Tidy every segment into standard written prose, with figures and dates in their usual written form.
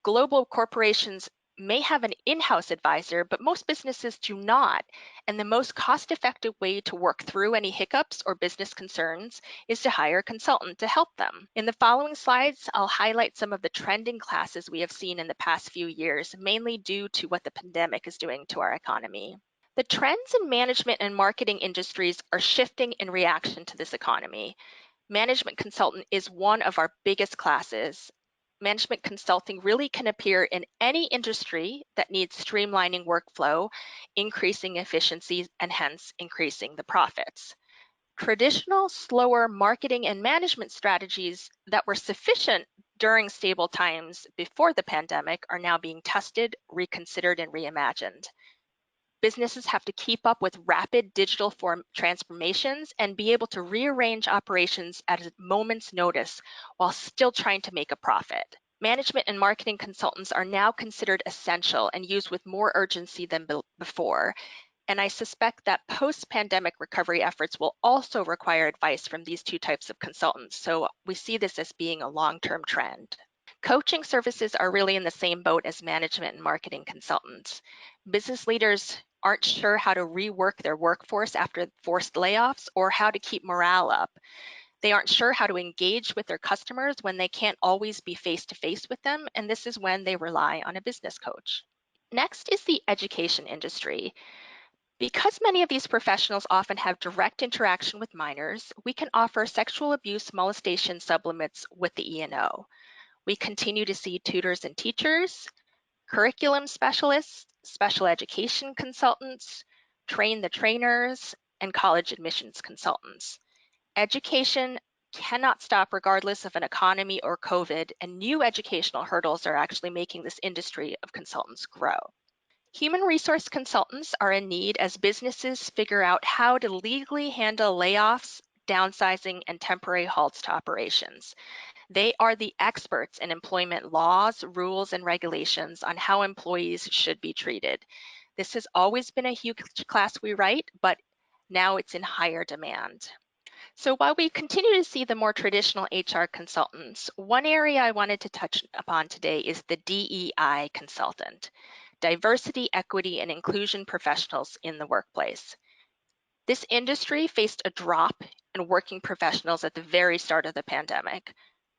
Global corporations may have an in-house advisor, but most businesses do not. And the most cost-effective way to work through any hiccups or business concerns is to hire a consultant to help them. In the following slides, I'll highlight some of the trending classes we have seen in the past few years, mainly due to what the pandemic is doing to our economy. The trends in management and marketing industries are shifting in reaction to this economy. Management consultant is one of our biggest classes. Management consulting really can appear in any industry that needs streamlining workflow, increasing efficiencies, and hence increasing the profits. Traditional, slower marketing and management strategies that were sufficient during stable times before the pandemic are now being tested, reconsidered, and reimagined. Businesses have to keep up with rapid digital form transformations and be able to rearrange operations at a moment's notice while still trying to make a profit. Management and marketing consultants are now considered essential and used with more urgency than before. And I suspect that post-pandemic recovery efforts will also require advice from these two types of consultants. So we see this as being a long-term trend. Coaching services are really in the same boat as management and marketing consultants. Business leaders aren't sure how to rework their workforce after forced layoffs or how to keep morale up. They aren't sure how to engage with their customers when they can't always be face-to-face with them, and this is when they rely on a business coach. Next is the education industry. Because many of these professionals often have direct interaction with minors, we can offer sexual abuse molestation supplements with the E&O. We continue to see tutors and teachers, curriculum specialists, special education consultants, train the trainers, and college admissions consultants. Education cannot stop regardless of an economy or COVID, and new educational hurdles are actually making this industry of consultants grow. Human resource consultants are in need as businesses figure out how to legally handle layoffs, downsizing, and temporary halts to operations. They are the experts in employment laws, rules, and regulations on how employees should be treated. This has always been a huge class we write, but now it's in higher demand. So while we continue to see the more traditional HR consultants, one area I wanted to touch upon today is the DEI consultant, diversity, equity, and inclusion professionals in the workplace. This industry faced a drop in working professionals at the very start of the pandemic.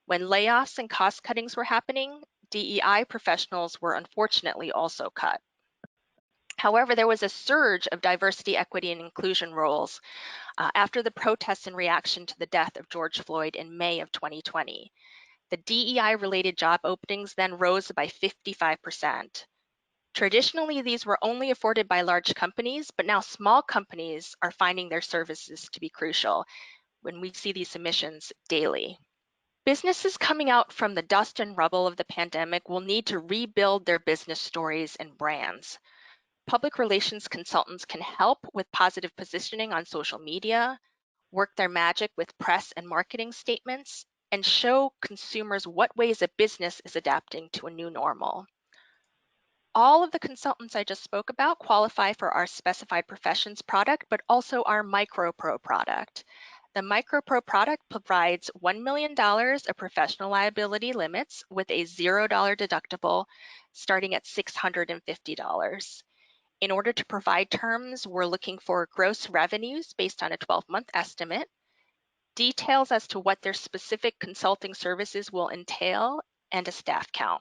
When layoffs and cost cuttings were happening, DEI professionals were unfortunately also cut. However, there was a surge of diversity, equity, and inclusion roles after the protests in reaction to the death of George Floyd in May of 2020. The DEI-related job openings then rose by 55%. Traditionally, these were only afforded by large companies, but now small companies are finding their services to be crucial when we see these submissions daily. Businesses coming out from the dust and rubble of the pandemic will need to rebuild their business stories and brands. Public relations consultants can help with positive positioning on social media, work their magic with press and marketing statements, and show consumers what ways a business is adapting to a new normal. All of the consultants I just spoke about qualify for our specified professions product, but also our MicroPro product. The MicroPro product provides $1 million of professional liability limits with a $0 deductible starting at $650. In order to provide terms, we're looking for gross revenues based on a 12-month estimate, details as to what their specific consulting services will entail, and a staff count.